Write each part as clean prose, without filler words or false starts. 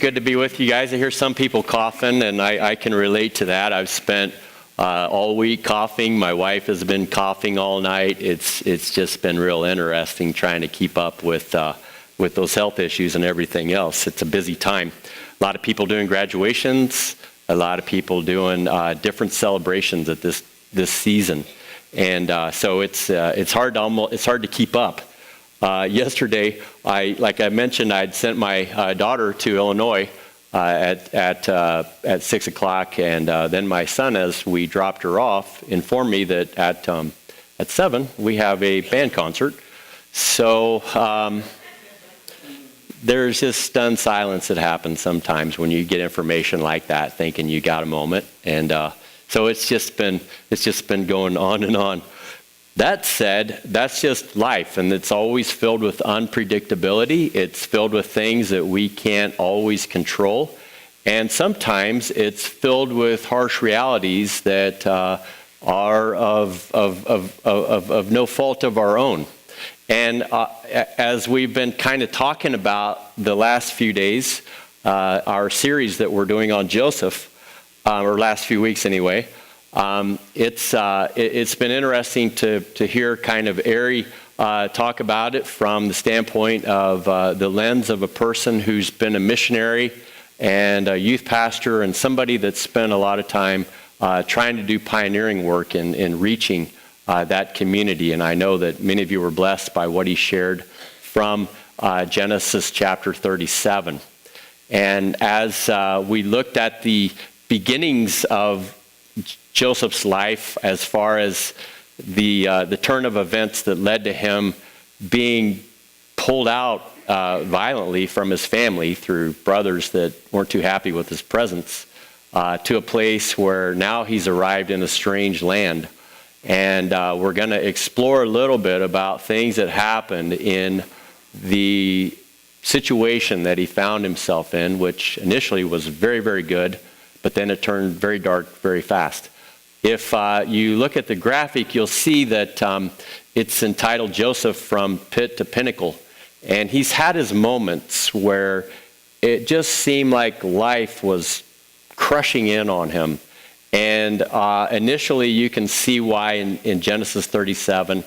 good to be with you guys. I hear some people coughing, and I can relate to that. I've spent all week coughing. My wife has been coughing all night. It's just been real interesting trying to keep up with those health issues and everything else. It's a busy time. A lot of people doing graduations. A lot of people doing different celebrations at this season, and so it's hard to keep up. Yesterday, like I mentioned, I'd sent my daughter to Illinois at 6 o'clock, and then my son, as we dropped her off, informed me that at 7 we have a band concert. So there's just stunned silence that happens sometimes when you get information like that, thinking you got a moment, and so it's just been going on and on. That said, that's just life, and it's always filled with unpredictability. It's filled with things that we can't always control, and sometimes it's filled with harsh realities that are of no fault of our own. And as we've been kind of talking about the last few days, our series that we're doing on Joseph, or last few weeks anyway, it's been interesting to hear kind of Ari talk about it from the standpoint of the lens of a person who's been a missionary and a youth pastor and somebody that's spent a lot of time trying to do pioneering work in reaching that community. And I know that many of you were blessed by what he shared from Genesis chapter 37. And as we looked at the beginnings of Joseph's life, as far as the turn of events that led to him being pulled out violently from his family through brothers that weren't too happy with his presence, to a place where now he's arrived in a strange land. And we're going to explore a little bit about things that happened in the situation that he found himself in, which initially was very, very good, but then it turned very dark very fast. If you look at the graphic, you'll see that it's entitled Joseph from Pit to Pinnacle. And he's had his moments where it just seemed like life was crushing in on him. And initially you can see why in Genesis 37,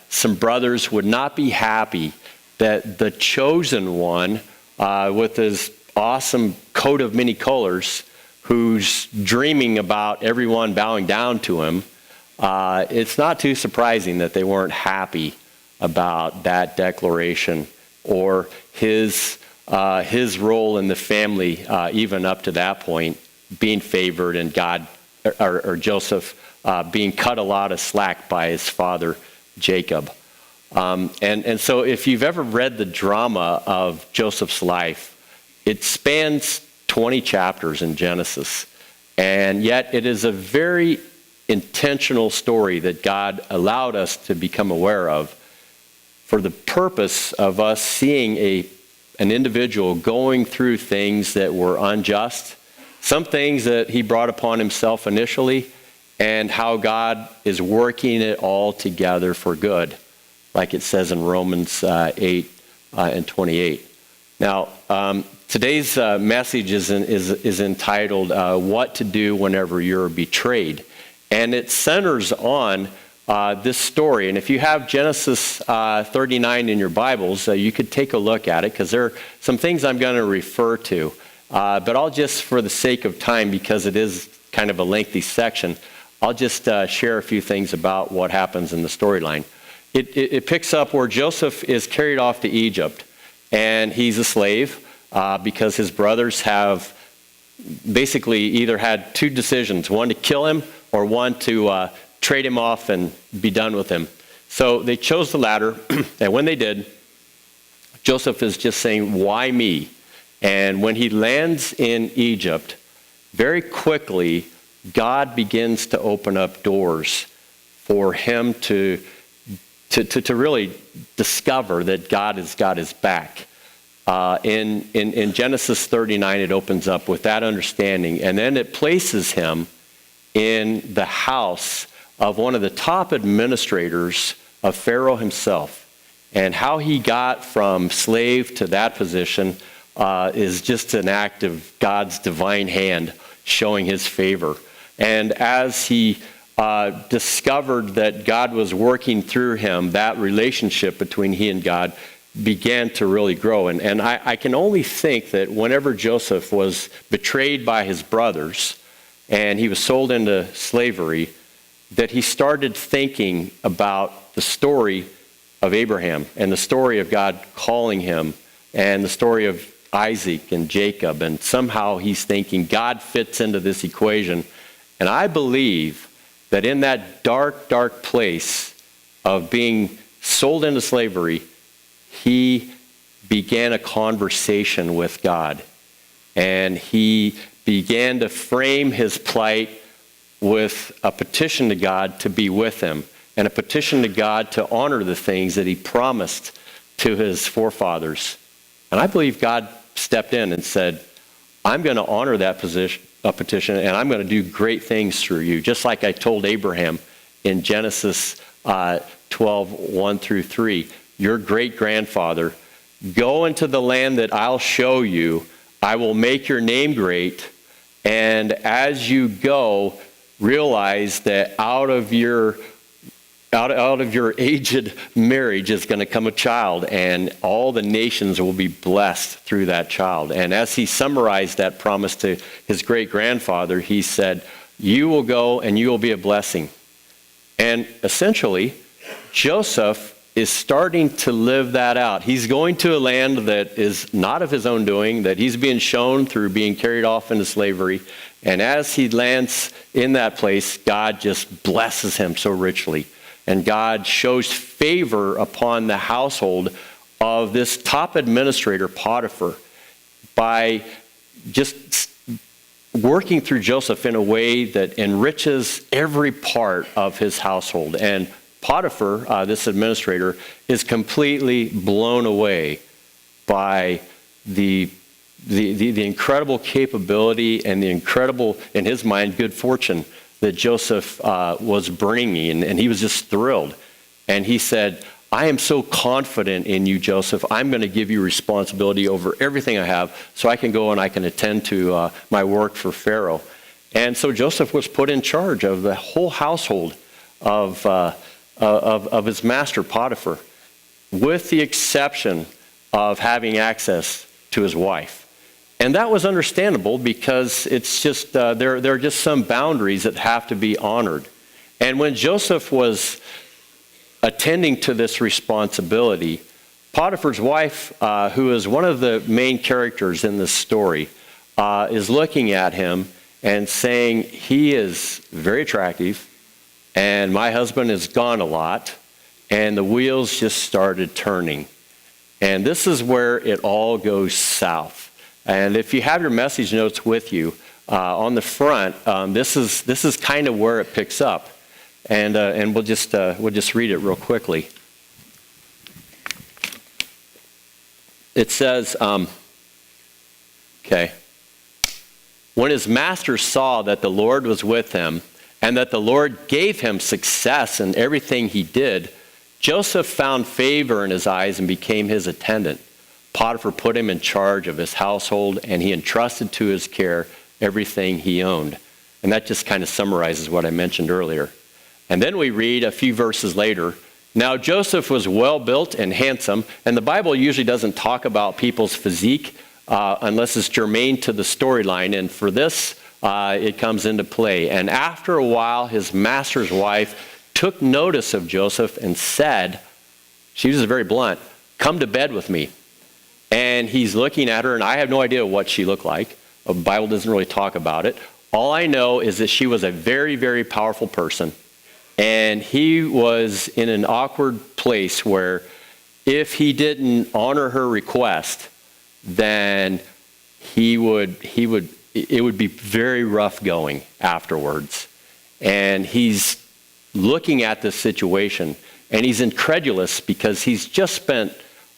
some brothers would not be happy that the chosen one with his awesome coat of many colors, who's dreaming about everyone bowing down to him, it's not too surprising that they weren't happy about that declaration or his role in the family, even up to that point, being favored, and God or Joseph being cut a lot of slack by his father Jacob. And so if you've ever read the drama of Joseph's life, it spans 20 chapters in Genesis, and yet it is a very intentional story that God allowed us to become aware of for the purpose of us seeing an individual going through things that were unjust, some things that he brought upon himself initially, and how God is working it all together for good, like it says in Romans 8 and 28. Now, today's message is entitled What to Do Whenever You're Betrayed. And it centers on this story. And if you have Genesis 39 in your Bibles, you could take a look at it, because there are some things I'm going to refer to. But I'll just, for the sake of time, because it is kind of a lengthy section, I'll just share a few things about what happens in the storyline. It picks up where Joseph is carried off to Egypt, and he's a slave. Because his brothers have basically either had two decisions, one to kill him or one to trade him off and be done with him. So they chose the latter, and when they did, Joseph is just saying, why me? And when he lands in Egypt, very quickly, God begins to open up doors for him to really discover that God has got his back. In Genesis 39, it opens up with that understanding, and then it places him in the house of one of the top administrators of Pharaoh himself. And how he got from slave to that position is just an act of God's divine hand showing his favor. And as he discovered that God was working through him, that relationship between he and God began to really grow. And I can only think that whenever Joseph was betrayed by his brothers and he was sold into slavery, that he started thinking about the story of Abraham and the story of God calling him and the story of Isaac and Jacob. And somehow he's thinking God fits into this equation. And I believe that in that dark, dark place of being sold into slavery, he began a conversation with God. And he began to frame his plight with a petition to God to be with him and a petition to God to honor the things that he promised to his forefathers. And I believe God stepped in and said, I'm going to honor that petition, and I'm going to do great things through you. Just like I told Abraham in Genesis 12, 1 through 3, your great-grandfather, go into the land that I'll show you. I will make your name great. And as you go, realize that out of your aged marriage is going to come a child, and all the nations will be blessed through that child. And as he summarized that promise to his great-grandfather, he said, you will go and you will be a blessing. And essentially, Joseph is starting to live that out. He's going to a land that is not of his own doing, that he's being shown through being carried off into slavery. And as he lands in that place, God just blesses him so richly. And God shows favor upon the household of this top administrator, Potiphar, by just working through Joseph in a way that enriches every part of his household. And Potiphar, this administrator, is completely blown away by the incredible capability and the incredible, in his mind, good fortune that Joseph was bringing, and he was just thrilled. And he said, I am so confident in you, Joseph. I'm going to give you responsibility over everything I have so I can go and I can attend to my work for Pharaoh. And so Joseph was put in charge of the whole household of his master, Potiphar, with the exception of having access to his wife. And that was understandable because it's just there are just some boundaries that have to be honored. And when Joseph was attending to this responsibility, Potiphar's wife, who is one of the main characters in this story, is looking at him and saying, he is very attractive, and my husband is gone a lot, and the wheels just started turning. And this is where it all goes south. And if you have your message notes with you, on the front, this is kind of where it picks up. And we'll just read it real quickly. It says, okay. When his master saw that the Lord was with him, and that the Lord gave him success in everything he did, Joseph found favor in his eyes and became his attendant. Potiphar put him in charge of his household, and he entrusted to his care everything he owned. And that just kind of summarizes what I mentioned earlier. And then we read a few verses later, now Joseph was well built and handsome, and the Bible usually doesn't talk about people's physique unless it's germane to the storyline, and for this, it comes into play. And after a while, his master's wife took notice of Joseph and said, she was very blunt, come to bed with me. And he's looking at her, and I have no idea what she looked like. The Bible doesn't really talk about it. All I know is that she was a very, very powerful person. And he was in an awkward place where if he didn't honor her request, then it would be very rough going afterwards. And he's looking at this situation, and he's incredulous because he's just spent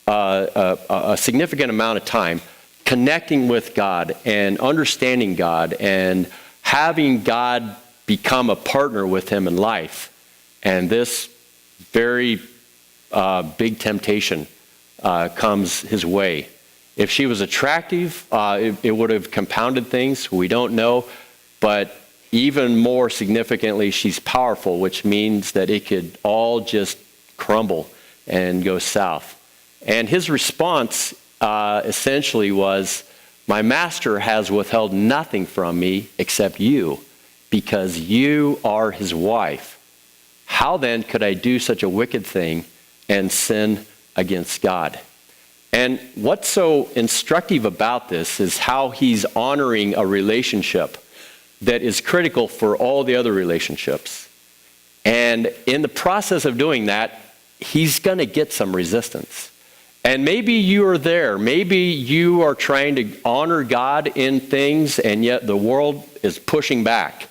a significant amount of time connecting with God and understanding God and having God become a partner with him in life. And this very big temptation comes his way. If she was attractive, it would have compounded things. We don't know. But even more significantly, she's powerful, which means that it could all just crumble and go south. And his response essentially was, my master has withheld nothing from me except you, because you are his wife. How then could I do such a wicked thing and sin against God? And what's so instructive about this is how he's honoring a relationship that is critical for all the other relationships. And in the process of doing that, he's going to get some resistance. And maybe you are there. Maybe you are trying to honor God in things, and yet the world is pushing back.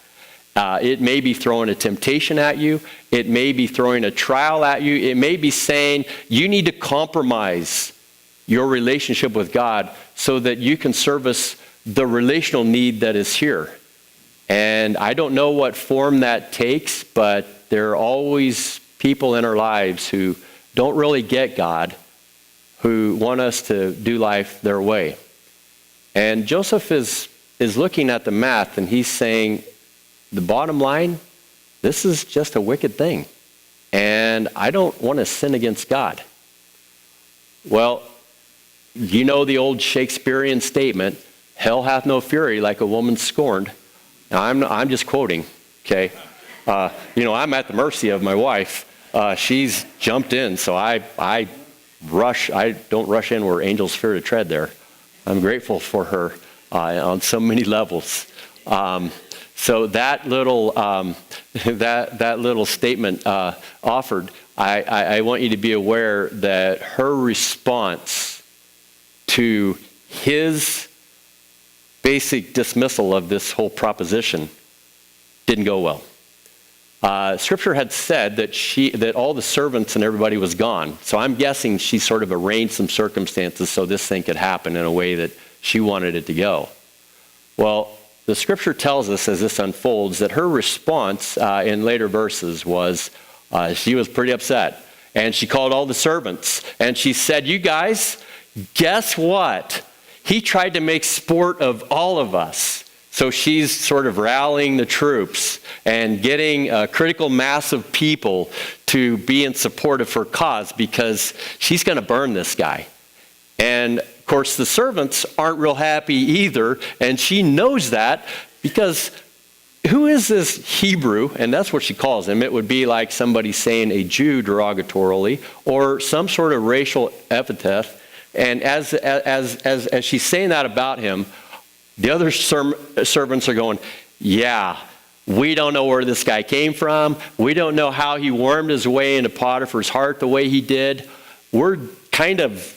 It may be throwing a temptation at you. It may be throwing a trial at you. It may be saying you need to compromise your relationship with God so that you can service the relational need that is here. And I don't know what form that takes, but there are always people in our lives who don't really get God, who want us to do life their way. And Joseph is looking at the math, and he's saying, the bottom line, this is just a wicked thing. And I don't want to sin against God. Well, you know the old Shakespearean statement, hell hath no fury like a woman scorned. Now, I'm just quoting, okay? I'm at the mercy of my wife. She's jumped in, so I don't rush in where angels fear to tread there. I'm grateful for her on so many levels. So that little that little statement offered, I want you to be aware that her response to his basic dismissal of this whole proposition didn't go well. Scripture had said that all the servants and everybody was gone. So I'm guessing she sort of arranged some circumstances so this thing could happen in a way that she wanted it to go. Well, the scripture tells us as this unfolds that her response in later verses was she was pretty upset. And she called all the servants and she said, you guys, guess what? He tried to make sport of all of us. So she's sort of rallying the troops and getting a critical mass of people to be in support of her cause because she's going to burn this guy. And of course, the servants aren't real happy either, and she knows that because who is this Hebrew? And that's what she calls him. It would be like somebody saying a Jew derogatorily or some sort of racial epithet. And as she's saying that about him, the other servants are going, yeah, we don't know where this guy came from. We don't know how he wormed his way into Potiphar's heart the way he did. We're kind of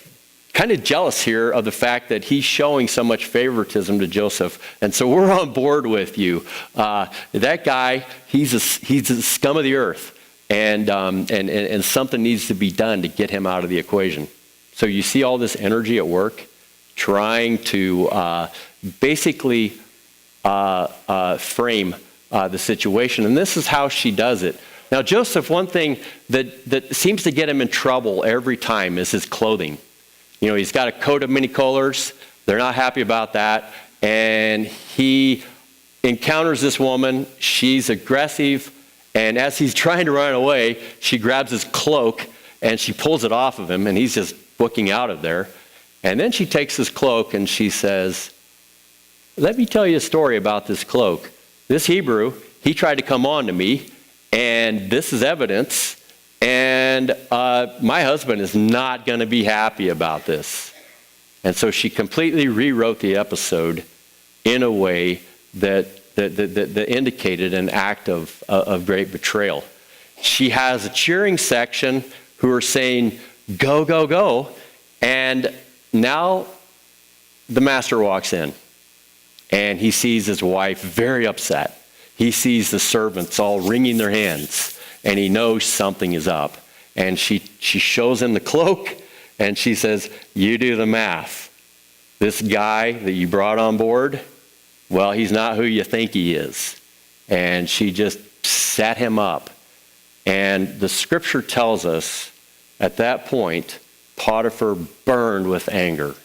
jealous here of the fact that he's showing so much favoritism to Joseph. And so we're on board with you. That guy, he's the scum of the earth. And something needs to be done to get him out of the equation. So you see all this energy at work trying to basically frame the situation. And this is how she does it. Now, Joseph, one thing that seems to get him in trouble every time is his clothing. You know, he's got a coat of many colors. They're not happy about that. And he encounters this woman. She's aggressive. And as he's trying to run away, she grabs his cloak and she pulls it off of him. And he's just booking out of there. And then she takes his cloak and she says, let me tell you a story about this cloak. This Hebrew, he tried to come on to me. And this is evidence. And my husband is not going to be happy about this. And so she completely rewrote the episode in a way that indicated an act of great betrayal. She has a cheering section who are saying, go, go, go. And now the master walks in. And he sees his wife very upset. He sees the servants all wringing their hands. And he knows something is up. And she shows him the cloak, and she says, you do the math. This guy that you brought on board, well, he's not who you think he is. And she just set him up. And the scripture tells us, at that point, Potiphar burned with anger.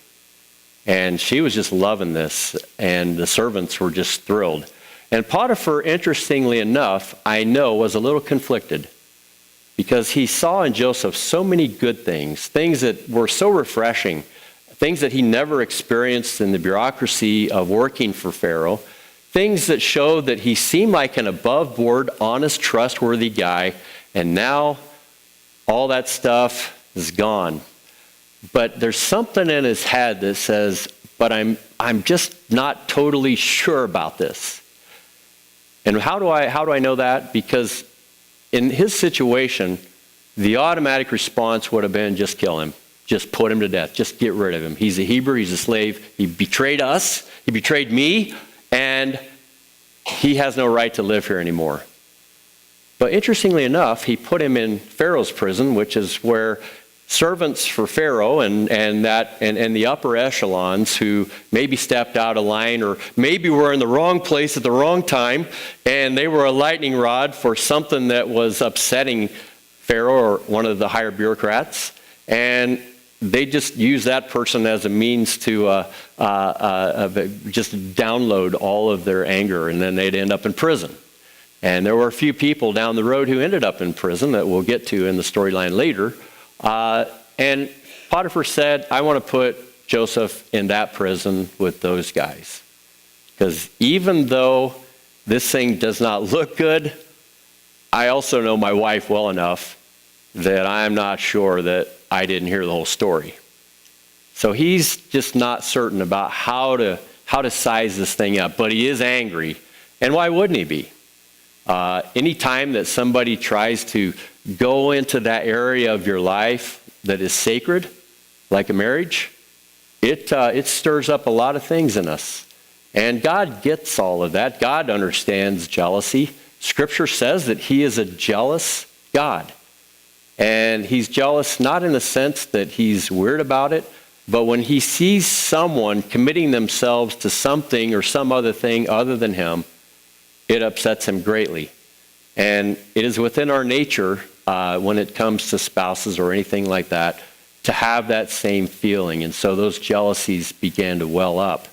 And she was just loving this, and the servants were just thrilled. And Potiphar, interestingly enough, I know was a little conflicted because he saw in Joseph so many good things, things that were so refreshing, things that he never experienced in the bureaucracy of working for Pharaoh, things that showed that he seemed like an above-board, honest, trustworthy guy, and now all that stuff is gone. But there's something in his head that says, but I'm just not totally sure about this. And how do I know that? Because in his situation, the automatic response would have been just kill him. Just put him to death. Just get rid of him. He's a Hebrew. He's a slave. He betrayed us. He betrayed me. And he has no right to live here anymore. But interestingly enough, he put him in Pharaoh's prison, which is where servants for Pharaoh and the upper echelons who maybe stepped out of line or maybe were in the wrong place at the wrong time, and they were a lightning rod for something that was upsetting Pharaoh or one of the higher bureaucrats, and they just used that person as a means to just download all of their anger, and then they'd end up in prison. And there were a few people down the road who ended up in prison that we'll get to in the storyline later. And Potiphar said, I want to put Joseph in that prison with those guys. Because even though this thing does not look good, I also know my wife well enough that I'm not sure that I didn't hear the whole story. So he's just not certain about how to size this thing up, but he is angry. And why wouldn't he be? Anytime that somebody tries to go into that area of your life that is sacred, like a marriage, it stirs up a lot of things in us. And God gets all of that. God understands jealousy. Scripture says that he is a jealous God. And he's jealous not in the sense that he's weird about it, but when he sees someone committing themselves to something or some other thing other than him, it upsets him greatly. And it is within our nature, when it comes to spouses or anything like that, to have that same feeling. And so those jealousies began to well up.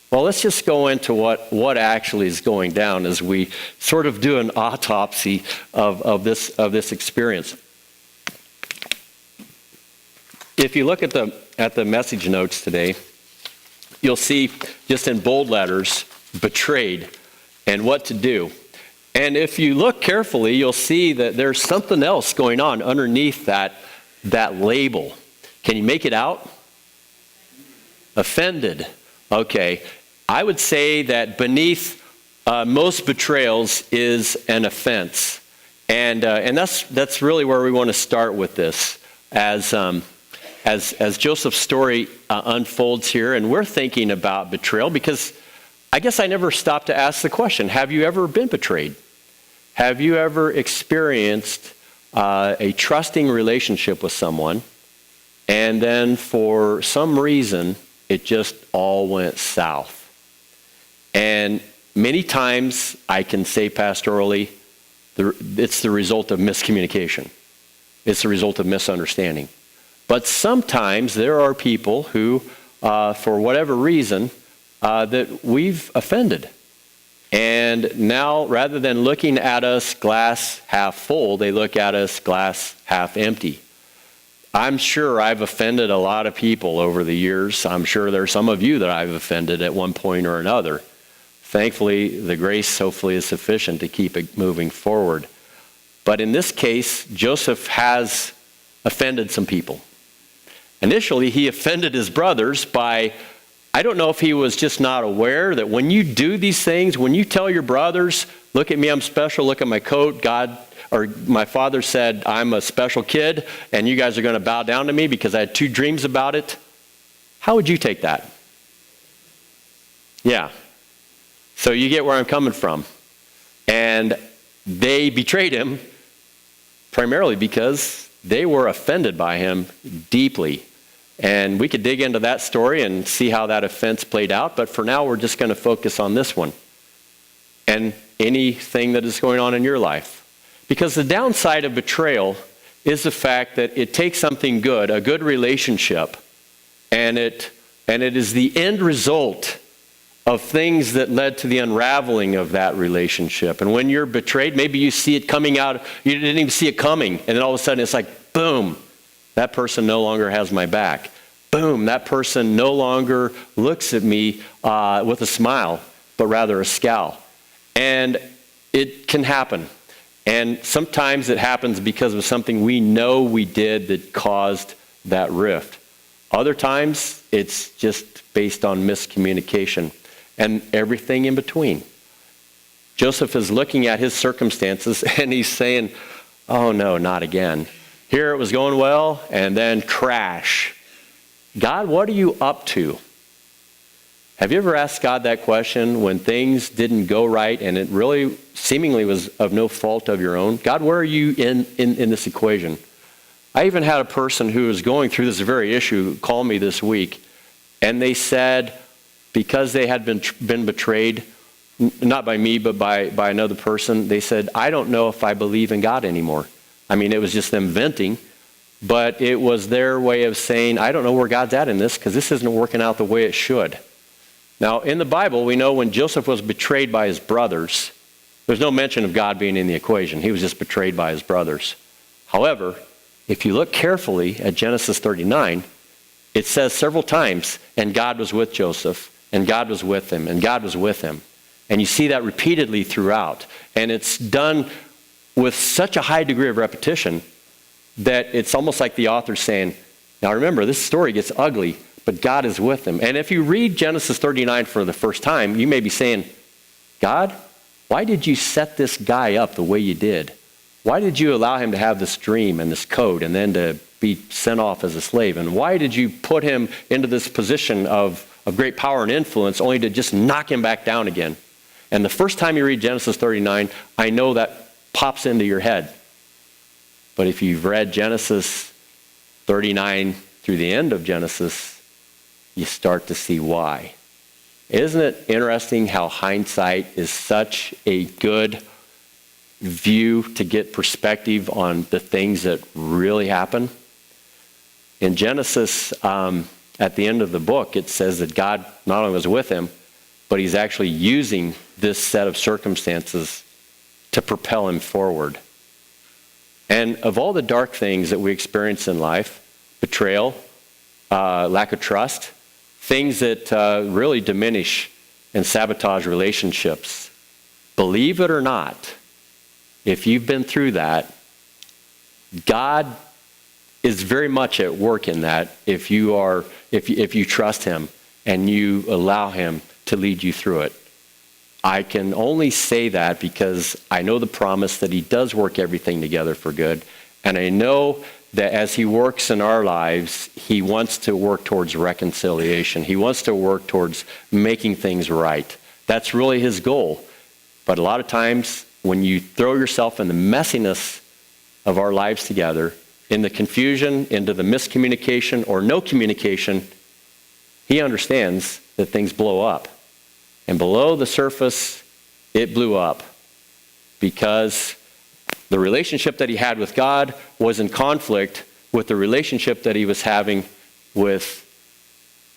Well, let's just go into what actually is going down as we sort of do an autopsy of this experience. If you look at the message notes today, you'll see just in bold letters, betrayed, and what to do. And if you look carefully, you'll see that there's something else going on underneath that label. Can you make it out? Offended. Okay. I would say that beneath most betrayals is an offense. And that's really where we want to start with this. As Joseph's story unfolds here, and we're thinking about betrayal, because I guess I never stopped to ask the question, have you ever been betrayed? Have you ever experienced a trusting relationship with someone, and then for some reason, it just all went south? And many times, I can say pastorally, it's the result of miscommunication. It's the result of misunderstanding. But sometimes there are people who, for whatever reason, that we've offended. And now, rather than looking at us glass half full, they look at us glass half empty. I'm sure I've offended a lot of people over the years. I'm sure there are some of you that I've offended at one point or another. Thankfully, the grace hopefully is sufficient to keep it moving forward. But in this case, Joseph has offended some people. Initially, he offended his brothers by, I don't know if he was just not aware that when you do these things, when you tell your brothers, look at me, I'm special, look at my coat, God or my father said I'm a special kid and you guys are going to bow down to me because I had 2 dreams about it. How would you take that? Yeah. So you get where I'm coming from. And they betrayed him primarily because they were offended by him deeply. And we could dig into that story and see how that offense played out. But for now, we're just going to focus on this one and anything that is going on in your life. Because the downside of betrayal is the fact that it takes something good, a good relationship, and it And it is the end result of things that led to the unraveling of that relationship. And when you're betrayed, maybe you see it coming out, you didn't even see it coming, and then all of a sudden it's like, boom, that person no longer has my back. Boom, that person no longer looks at me with a smile, but rather a scowl. And it can happen. And sometimes it happens because of something we know we did that caused that rift. Other times, it's just based on miscommunication and everything in between. Joseph is looking at his circumstances and he's saying, oh no, not again. Here it was going well and then crash. God, what are you up to? Have you ever asked God that question when things didn't go right and it really seemingly was of no fault of your own? God, where are you in this equation? I even had a person who was going through this very issue call me this week, and they said because they had been betrayed, not by me, but by another person, they said, I don't know if I believe in God anymore. I mean, it was just them venting, but it was their way of saying, I don't know where God's at in this because this isn't working out the way it should. Now, in the Bible, we know when Joseph was betrayed by his brothers, there's no mention of God being in the equation. He was just betrayed by his brothers. However, if you look carefully at Genesis 39, it says several times, and God was with Joseph, and God was with him, and God was with him. And you see that repeatedly throughout. And it's done with such a high degree of repetition that it's almost like the author's saying, now remember, this story gets ugly, but God is with him. And if you read Genesis 39 for the first time, you may be saying, God, why did you set this guy up the way you did? Why did you allow him to have this dream and this code and then to be sent off as a slave? And why did you put him into this position of great power and influence only to just knock him back down again? And the first time you read Genesis 39, I know that pops into your head. But if you've read Genesis 39 through the end of Genesis, you start to see why. Isn't it interesting how hindsight is such a good view to get perspective on the things that really happen? In Genesis, at the end of the book, it says that God not only was with him, but he's actually using this set of circumstances to propel him forward. And of all the dark things that we experience in life, betrayal, lack of trust, things that really diminish and sabotage relationships, believe it or not, if you've been through that, God is very much at work in that if you trust him and you allow him to lead you through it. I can only say that because I know the promise that he does work everything together for good. And I know that as he works in our lives, he wants to work towards reconciliation. He wants to work towards making things right. That's really his goal. But a lot of times, when you throw yourself in the messiness of our lives together, in the confusion, into the miscommunication or no communication, he understands that things blow up. And below the surface, it blew up because the relationship that he had with God was in conflict with the relationship that he was having with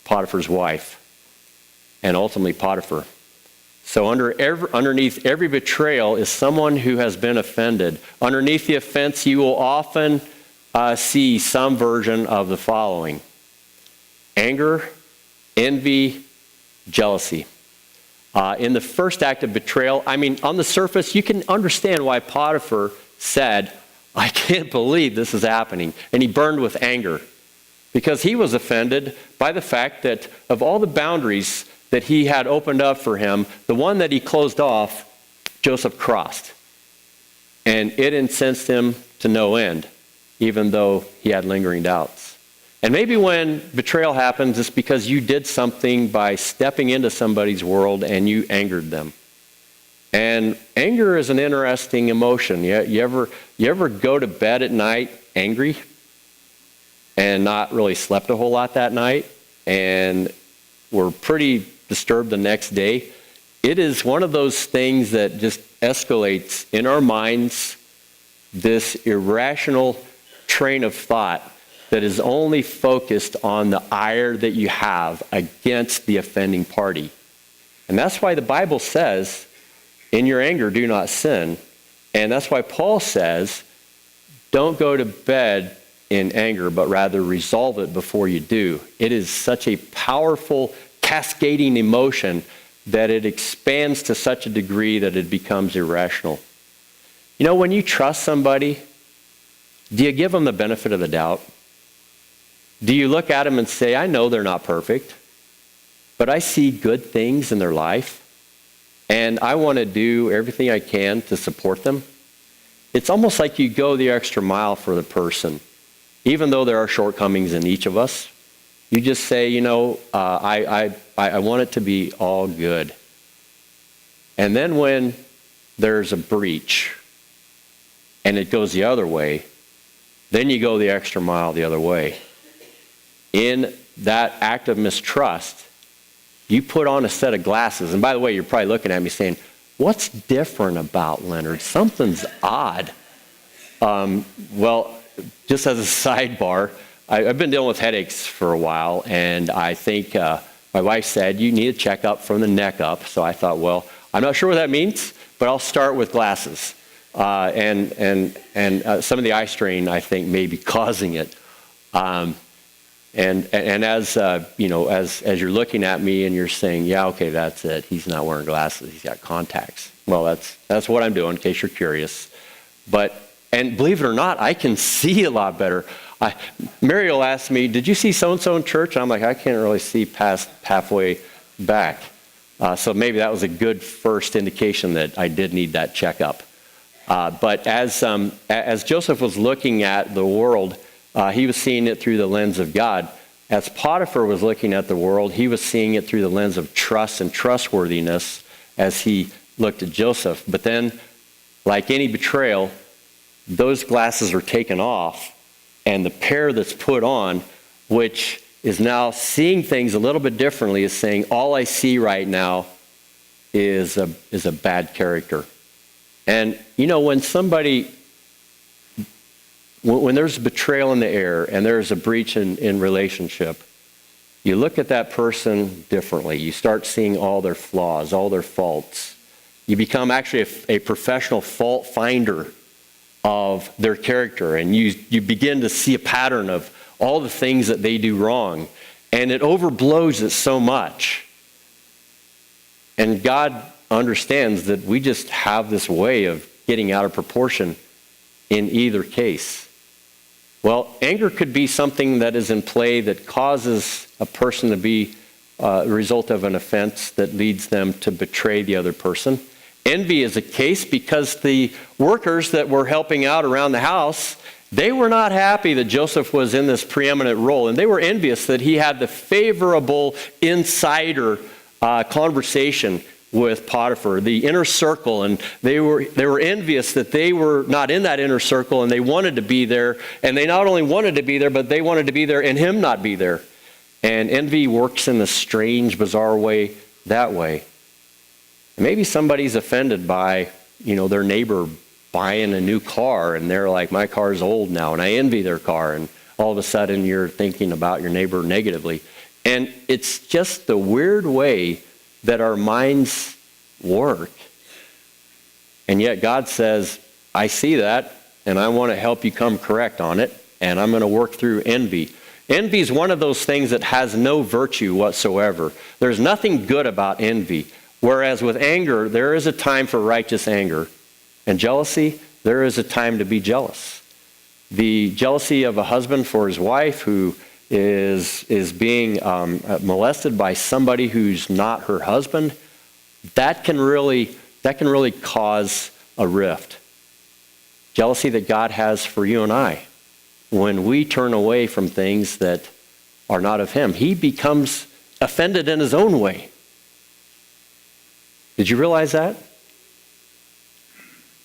Potiphar's wife and ultimately Potiphar. So underneath every betrayal is someone who has been offended. Underneath the offense, you will often see some version of the following: anger, envy, jealousy. In the first act of betrayal, I mean, on the surface, you can understand why Potiphar said, I can't believe this is happening. And he burned with anger because he was offended by the fact that of all the boundaries that he had opened up for him, the one that he closed off, Joseph crossed. And it incensed him to no end, even though he had lingering doubts. And maybe when betrayal happens, it's because you did something by stepping into somebody's world and you angered them. And anger is an interesting emotion. You ever go to bed at night angry and not really slept a whole lot that night and were pretty disturbed the next day? It is one of those things that just escalates in our minds this irrational train of thought that is only focused on the ire that you have against the offending party. And that's why the Bible says, in your anger, do not sin. And that's why Paul says, don't go to bed in anger, but rather resolve it before you do. It is such a powerful, cascading emotion that it expands to such a degree that it becomes irrational. You know, when you trust somebody, do you give them the benefit of the doubt? Do you look at them and say, I know they're not perfect, but I see good things in their life, and I want to do everything I can to support them? It's almost like you go the extra mile for the person. Even though there are shortcomings in each of us, you just say, you know, I want it to be all good. And then when there's a breach and it goes the other way, then you go the extra mile the other way. In that act of mistrust, you put on a set of glasses. And by the way, you're probably looking at me saying, what's different about Leonard? Something's odd. Well, just as a sidebar, I've been dealing with headaches for a while, and I think my wife said, you need a checkup from the neck up. So I thought, well, I'm not sure what that means, but I'll start with glasses. And some of the eye strain, I think, may be causing it. And as you know, as you're looking at me and you're saying, yeah, okay, that's it. He's not wearing glasses. He's got contacts. Well, that's what I'm doing, in case you're curious. And believe it or not, I can see a lot better. Mary will ask me, did you see so-and-so in church? And I'm like, I can't really see past halfway back. So maybe that was a good first indication that I did need that checkup. But as Joseph was looking at the world, he was seeing it through the lens of God. As Potiphar was looking at the world, he was seeing it through the lens of trust and trustworthiness as he looked at Joseph. But then, like any betrayal, those glasses are taken off, and the pair that's put on, which is now seeing things a little bit differently, is saying, all I see right now is a bad character. And, you know, when there's betrayal in the air and there's a breach in relationship, you look at that person differently. You start seeing all their flaws, all their faults. You become actually a professional fault finder of their character, and you begin to see a pattern of all the things that they do wrong, and it overblows it so much. And God understands that we just have this way of getting out of proportion in either case. Well, anger could be something that is in play that causes a person to be a result of an offense that leads them to betray the other person. Envy is a case because the workers that were helping out around the house, they were not happy that Joseph was in this preeminent role, and they were envious that he had the favorable insider conversation with Potiphar, the inner circle, and they were envious that they were not in that inner circle, and they wanted to be there, and they not only wanted to be there, but they wanted to be there and him not be there. And envy works in a strange, bizarre way that way. Maybe somebody's offended by, their neighbor buying a new car, and they're like, my car's old now, and I envy their car, and all of a sudden you're thinking about your neighbor negatively. And it's just the weird way that our minds work. And yet God says, I see that, and I want to help you come correct on it, and I'm going to work through envy. Envy is one of those things that has no virtue whatsoever. There's nothing good about envy. Whereas with anger, there is a time for righteous anger. And jealousy, there is a time to be jealous. The jealousy of a husband for his wife who is being molested by somebody who's not her husband, that can really cause a rift. Jealousy that God has for you and I. When we turn away from things that are not of him, he becomes offended in his own way. Did you realize that?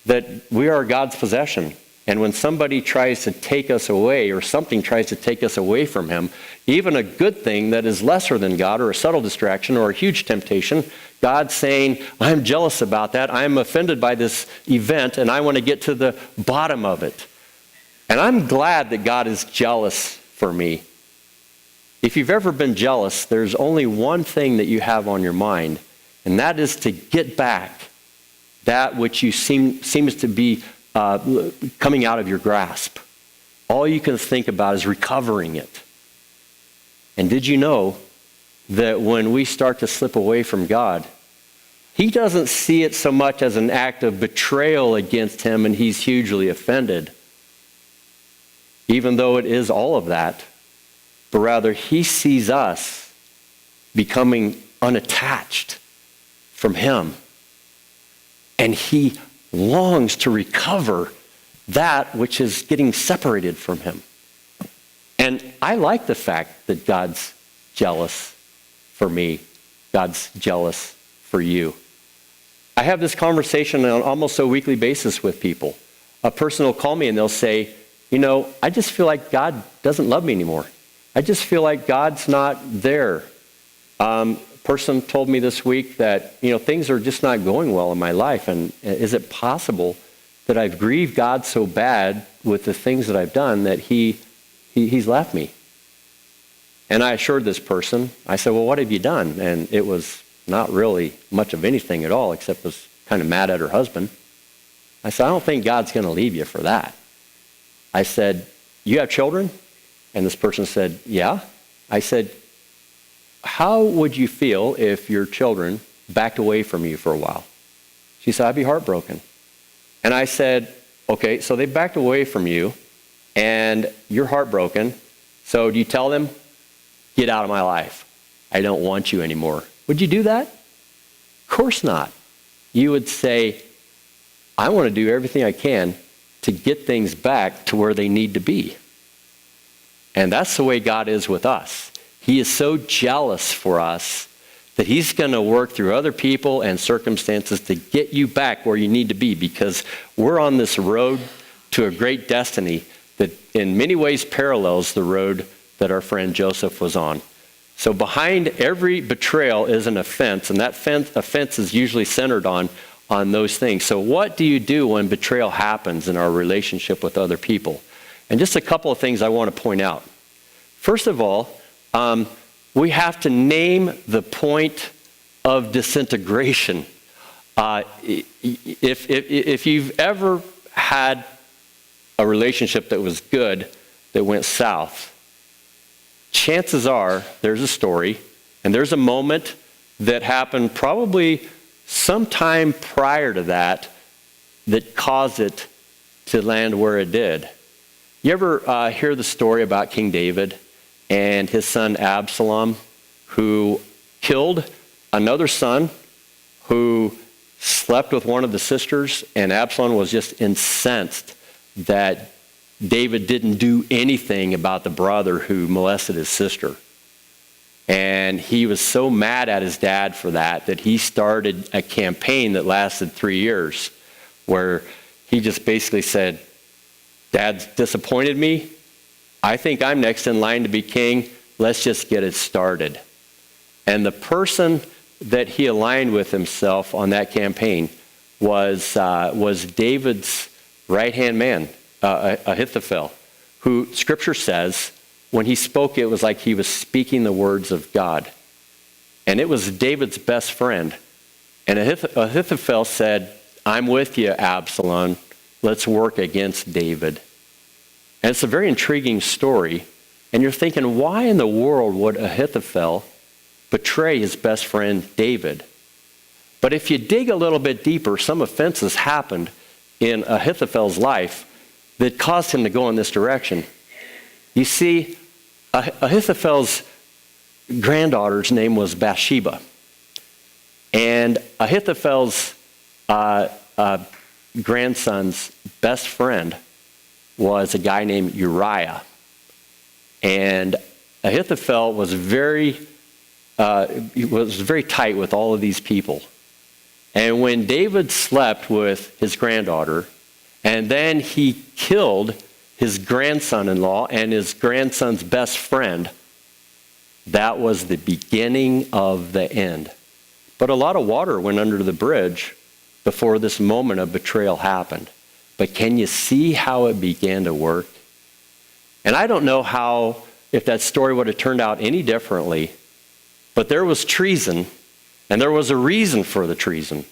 That we are God's possession. And when somebody tries to take us away, or something tries to take us away from him, even a good thing that is lesser than God, or a subtle distraction, or a huge temptation, God's saying, I'm jealous about that. I'm offended by this event, and I want to get to the bottom of it. And I'm glad that God is jealous for me. If you've ever been jealous, there's only one thing that you have on your mind, and that is to get back that which you seems to be coming out of your grasp. All you can think about is recovering it. And did you know that when we start to slip away from God, He doesn't see it so much as an act of betrayal against Him, and He's hugely offended, even though it is all of that, but rather He sees us becoming unattached from Him, and He longs to recover that which is getting separated from Him. And I like the fact that God's jealous for me. God's jealous for you. I have this conversation on almost a weekly basis with people. A person will call me and they'll say, I just feel like God doesn't love me anymore. I just feel like God's not there. A person told me this week that, things are just not going well in my life. And is it possible that I've grieved God so bad with the things that I've done that He's left me? And I assured this person, I said, well, what have you done? And it was not really much of anything at all, except was kind of mad at her husband. I said, I don't think God's going to leave you for that. I said, you have children? And this person said, yeah. I said, how would you feel if your children backed away from you for a while? She said, I'd be heartbroken. And I said, okay, so they backed away from you and you're heartbroken. So do you tell them, get out of my life? I don't want you anymore. Would you do that? Of course not. You would say, I want to do everything I can to get things back to where they need to be. And that's the way God is with us. He is so jealous for us that He's going to work through other people and circumstances to get you back where you need to be, because we're on this road to a great destiny that in many ways parallels the road that our friend Joseph was on. So behind every betrayal is an offense, and that offense is usually centered on those things. So what do you do when betrayal happens in our relationship with other people? And just a couple of things I want to point out. First of all, we have to name the point of disintegration. If you've ever had a relationship that was good that went south, chances are there's a story and there's a moment that happened probably sometime prior to that that caused it to land where it did. You ever hear the story about King David and his son Absalom, who killed another son who slept with one of the sisters, and Absalom was just incensed that David didn't do anything about the brother who molested his sister. And he was so mad at his dad for that he started a campaign that lasted 3 years, where he just basically said, Dad's disappointed me. I think I'm next in line to be king. Let's just get it started. And the person that he aligned with himself on that campaign was David's right-hand man, Ahithophel, who Scripture says when he spoke, it was like he was speaking the words of God. And it was David's best friend. And Ahithophel said, I'm with you, Absalom. Let's work against David. And it's a very intriguing story. And you're thinking, why in the world would Ahithophel betray his best friend David? But if you dig a little bit deeper, some offenses happened in Ahithophel's life that caused him to go in this direction. You see, Ahithophel's granddaughter's name was Bathsheba. And Ahithophel's grandson's best friend was a guy named Uriah. And Ahithophel was very tight with all of these people. And when David slept with his granddaughter, and then he killed his grandson-in-law and his grandson's best friend, that was the beginning of the end. But a lot of water went under the bridge before this moment of betrayal happened. But can you see how it began to work? And I don't know how if that story would have turned out any differently, but there was treason, and there was a reason for the treason.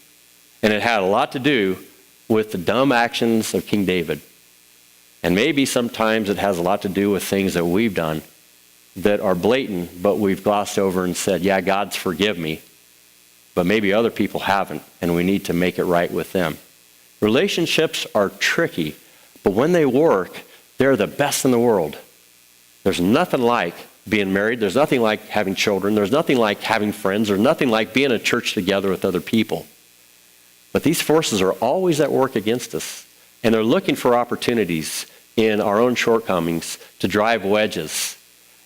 And it had a lot to do with the dumb actions of King David. And maybe sometimes it has a lot to do with things that we've done that are blatant, but we've glossed over and said, yeah, God's forgive me. But maybe other people haven't, and we need to make it right with them. Relationships are tricky, but when they work, they're the best in the world. There's nothing like being married. There's nothing like having children. There's nothing like having friends. There's nothing like being in a church together with other people. But these forces are always at work against us, and they're looking for opportunities in our own shortcomings to drive wedges.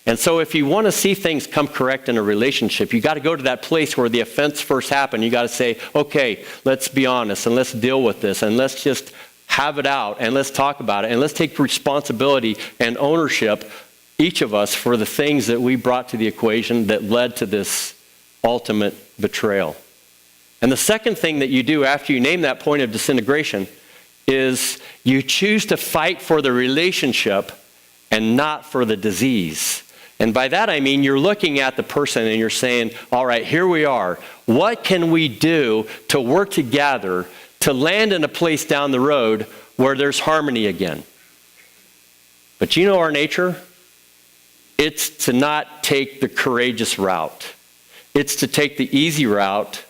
And so if you want to see things come correct in a relationship, you got to go to that place where the offense first happened. You got to say, okay, let's be honest, and let's deal with this, and let's just have it out, and let's talk about it, and let's take responsibility and ownership, each of us, for the things that we brought to the equation that led to this ultimate betrayal. And the second thing that you do after you name that point of disintegration is you choose to fight for the relationship and not for the disease. And by that I mean you're looking at the person and you're saying, all right, here we are. What can we do to work together to land in a place down the road where there's harmony again? But you know our nature? It's to not take the courageous route. It's to take the easy route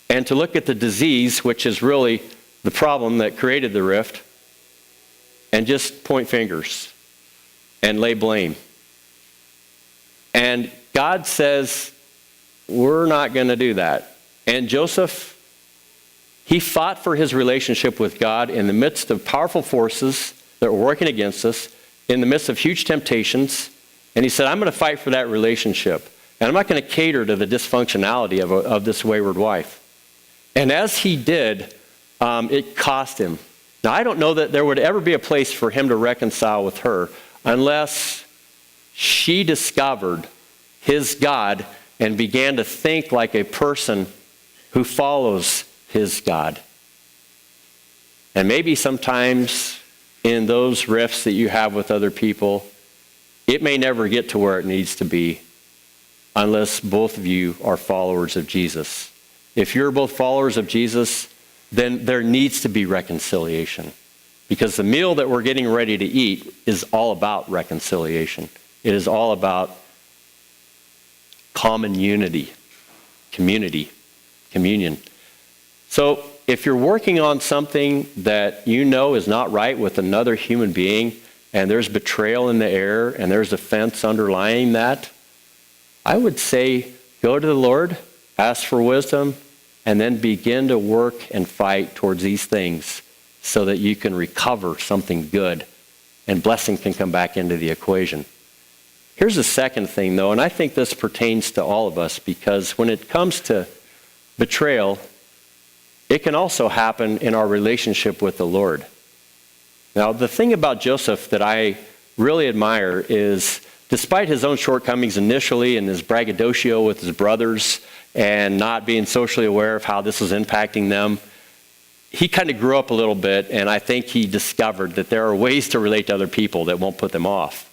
and to look at the disease, which is really the problem that created the rift, and just point fingers and lay blame. And God says, we're not going to do that. And Joseph, he fought for his relationship with God in the midst of powerful forces that were working against us, in the midst of huge temptations. And he said, I'm going to fight for that relationship. And I'm not going to cater to the dysfunctionality of this wayward wife. And as he did, it cost him. Now, I don't know that there would ever be a place for him to reconcile with her unless she discovered his God and began to think like a person who follows his God. And maybe sometimes in those rifts that you have with other people, it may never get to where it needs to be unless both of you are followers of Jesus. If you're both followers of Jesus, then there needs to be reconciliation, because the meal that we're getting ready to eat is all about reconciliation. It is all about common unity, community, communion. So if you're working on something that you know is not right with another human being, and there's betrayal in the air, and there's offense underlying that, I would say go to the Lord, ask for wisdom, and then begin to work and fight towards these things so that you can recover something good and blessing can come back into the equation. Here's the second thing, though, and I think this pertains to all of us, because when it comes to betrayal, it can also happen in our relationship with the Lord. Now, the thing about Joseph that I really admire is, despite his own shortcomings initially and his braggadocio with his brothers and not being socially aware of how this was impacting them, he kind of grew up a little bit, and I think he discovered that there are ways to relate to other people that won't put them off.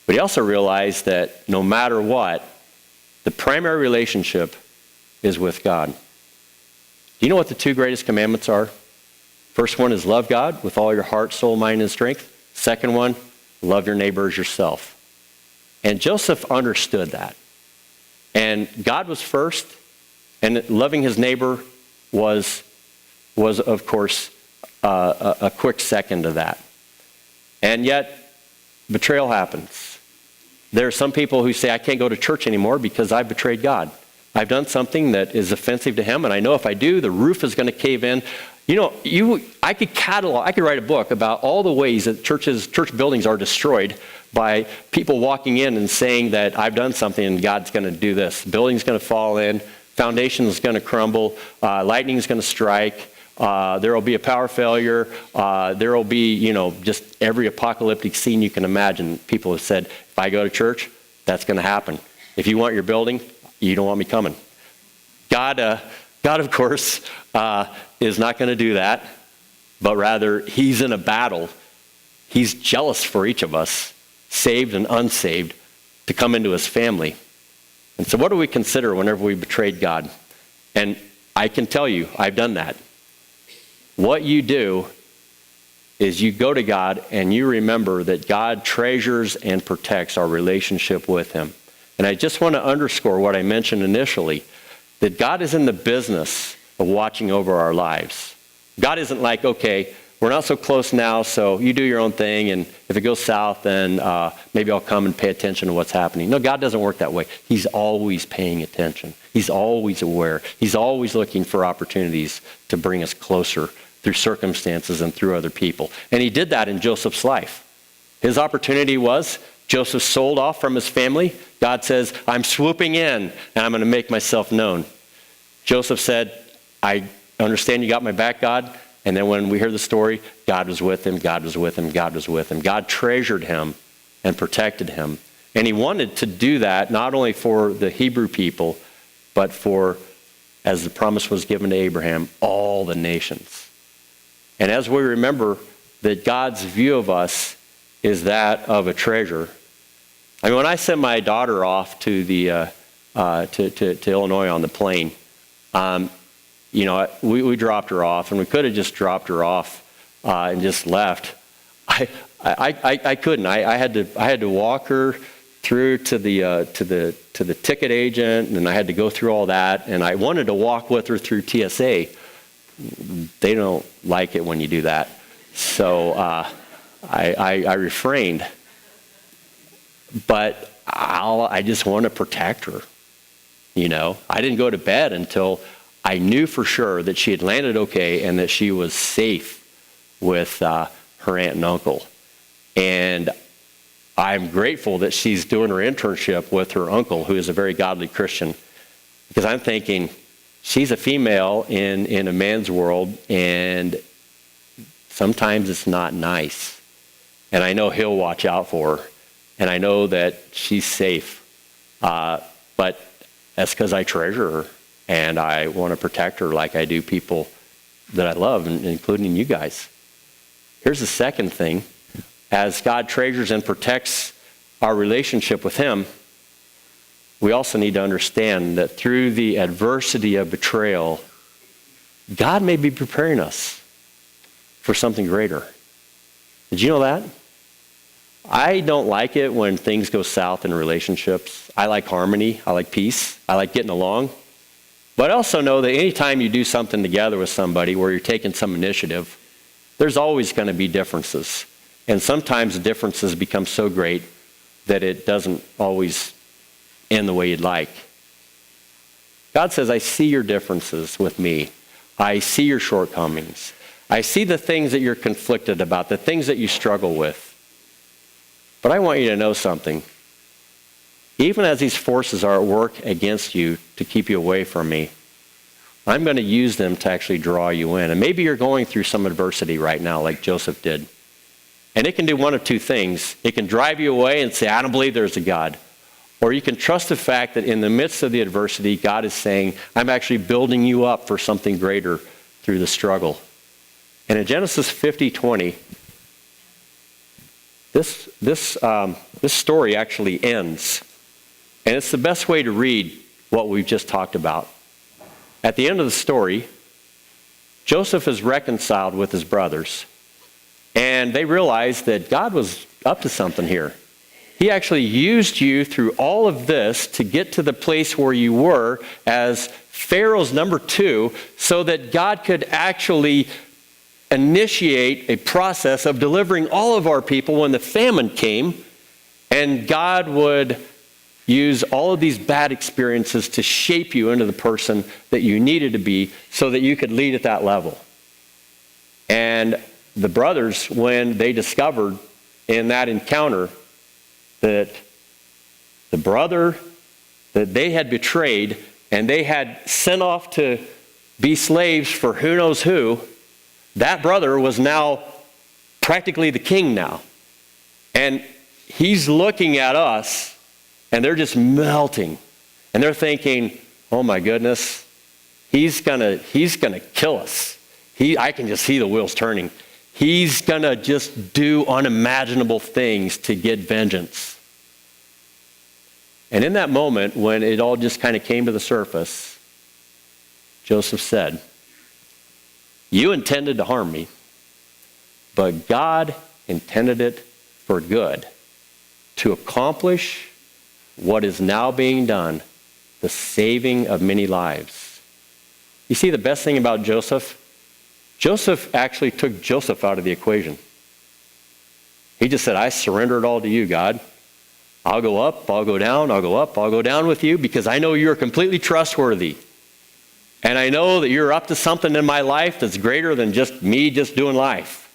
But he also realized that no matter what, the primary relationship is with God. Do you know what the two greatest commandments are? First one is love God with all your heart, soul, mind, and strength. Second one, love your neighbor as yourself. And Joseph understood that. And God was first, and loving his neighbor was of course, a quick second to that. And yet, betrayal happens. There are some people who say, I can't go to church anymore because I've betrayed God. I've done something that is offensive to him, and I know if I do, the roof is going to cave in. You know, I could write a book about all the ways that church buildings are destroyed by people walking in and saying that I've done something and God's going to do this. The building's going to fall in, foundation is going to crumble, lightning is going to strike, there will be a power failure, there will be, just every apocalyptic scene you can imagine. People have said, if I go to church, that's going to happen. If you want your building, you don't want me coming. God, of course, is not going to do that, but rather he's in a battle. He's jealous for each of us, saved and unsaved, to come into his family. And so what do we consider whenever we betrayed God? And I can tell you, I've done that. What you do is you go to God and you remember that God treasures and protects our relationship with him. And I just want to underscore what I mentioned initially, that God is in the business of watching over our lives. God isn't like, okay, we're not so close now, so you do your own thing, and if it goes south, then maybe I'll come and pay attention to what's happening. No, God doesn't work that way. He's always paying attention. He's always aware. He's always looking for opportunities to bring us closer through circumstances and through other people. And he did that in Joseph's life. His opportunity was Joseph sold off from his family. God says, I'm swooping in, and I'm going to make myself known. Joseph said, I understand you got my back, God. And then when we hear the story, God was with him, God was with him, God was with him. God treasured him and protected him. And he wanted to do that not only for the Hebrew people, but for, as the promise was given to Abraham, all the nations. And as we remember that God's view of us is that of a treasure. I mean, when I sent my daughter off to the to Illinois on the plane, we dropped her off, and we could have just dropped her off and just left. I couldn't. I had to walk her through to the ticket agent, and I had to go through all that. And I wanted to walk with her through TSA. They don't like it when you do that, so I refrained. But I just want to protect her. I didn't go to bed until I knew for sure that she had landed okay and that she was safe with her aunt and uncle. And I'm grateful that she's doing her internship with her uncle, who is a very godly Christian, because I'm thinking she's a female in a man's world, and sometimes it's not nice. And I know he'll watch out for her, and I know that she's safe. But that's because I treasure her. And I want to protect her like I do people that I love, including you guys. Here's the second thing. As God treasures and protects our relationship with him, we also need to understand that through the adversity of betrayal, God may be preparing us for something greater. Did you know that? I don't like it when things go south in relationships. I like harmony. I like peace. I like getting along. But I also know that anytime you do something together with somebody where you're taking some initiative, there's always going to be differences. And sometimes the differences become so great that it doesn't always end the way you'd like. God says, I see your differences with me. I see your shortcomings. I see the things that you're conflicted about, the things that you struggle with. But I want you to know something. Even as these forces are at work against you to keep you away from me, I'm going to use them to actually draw you in. And maybe you're going through some adversity right now, like Joseph did. And it can do one of two things. It can drive you away and say, I don't believe there's a God. Or you can trust the fact that in the midst of the adversity, God is saying, I'm actually building you up for something greater through the struggle. And in Genesis 50:20, this story actually ends. And it's the best way to read what we've just talked about. At the end of the story, Joseph is reconciled with his brothers. And they realize that God was up to something here. He actually used you through all of this to get to the place where you were as Pharaoh's number 2, so that God could actually initiate a process of delivering all of our people when the famine came. And God would use all of these bad experiences to shape you into the person that you needed to be so that you could lead at that level. And the brothers, when they discovered in that encounter that the brother that they had betrayed and they had sent off to be slaves for who knows who, that brother was now practically the king now. And he's looking at us, and they're just melting. And they're thinking, oh my goodness, he's gonna kill us. I can just see the wheels turning. He's going to just do unimaginable things to get vengeance. And in that moment, when it all just kind of came to the surface, Joseph said, "You intended to harm me, but God intended it for good, to accomplish what is now being done, the saving of many lives." You see, the best thing about Joseph actually took Joseph out of the equation. He just said, "I surrender it all to you, God. I'll go up, I'll go down, I'll go up, I'll go down with you, because I know you're completely trustworthy. And I know that you're up to something in my life that's greater than just me just doing life.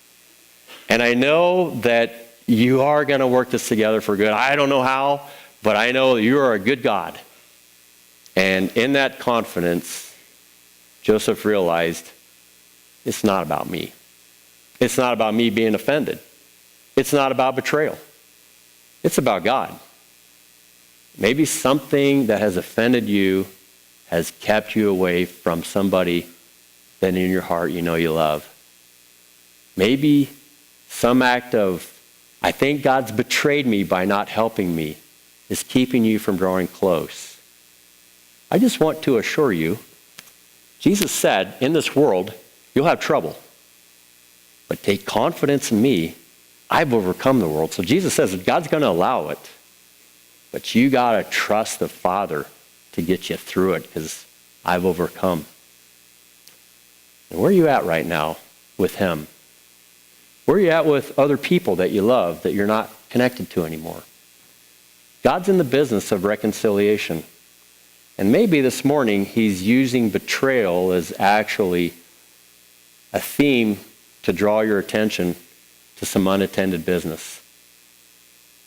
And I know that you are going to work this together for good. I don't know how, but I know that you are a good God." And in that confidence, Joseph realized, it's not about me. It's not about me being offended. It's not about betrayal. It's about God. Maybe something that has offended you has kept you away from somebody that in your heart you know you love. Maybe some act of, "I think God's betrayed me by not helping me," is keeping you from drawing close. I just want to assure you, Jesus said, in this world, you'll have trouble. But take confidence in me. I've overcome the world. So Jesus says God's going to allow it. But you got to trust the Father to get you through it, because I've overcome. And where are you at right now with Him? Where are you at with other people that you love that you're not connected to anymore? God's in the business of reconciliation. And maybe this morning He's using betrayal as actually a theme to draw your attention to some unattended business.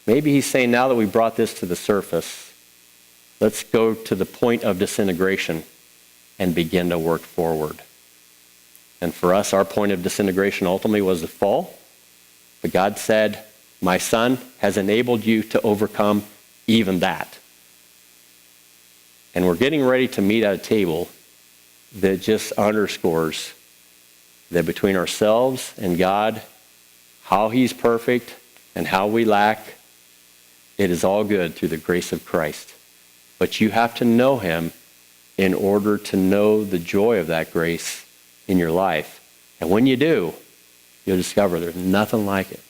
Maybe He's saying, now that we brought this to the surface, let's go to the point of disintegration and begin to work forward. And for us, our point of disintegration ultimately was the fall. But God said, "My Son has enabled you to overcome even that." And we're getting ready to meet at a table that just underscores that between ourselves and God, how He's perfect and how we lack, it is all good through the grace of Christ. But you have to know Him in order to know the joy of that grace in your life. And when you do, you'll discover there's nothing like it.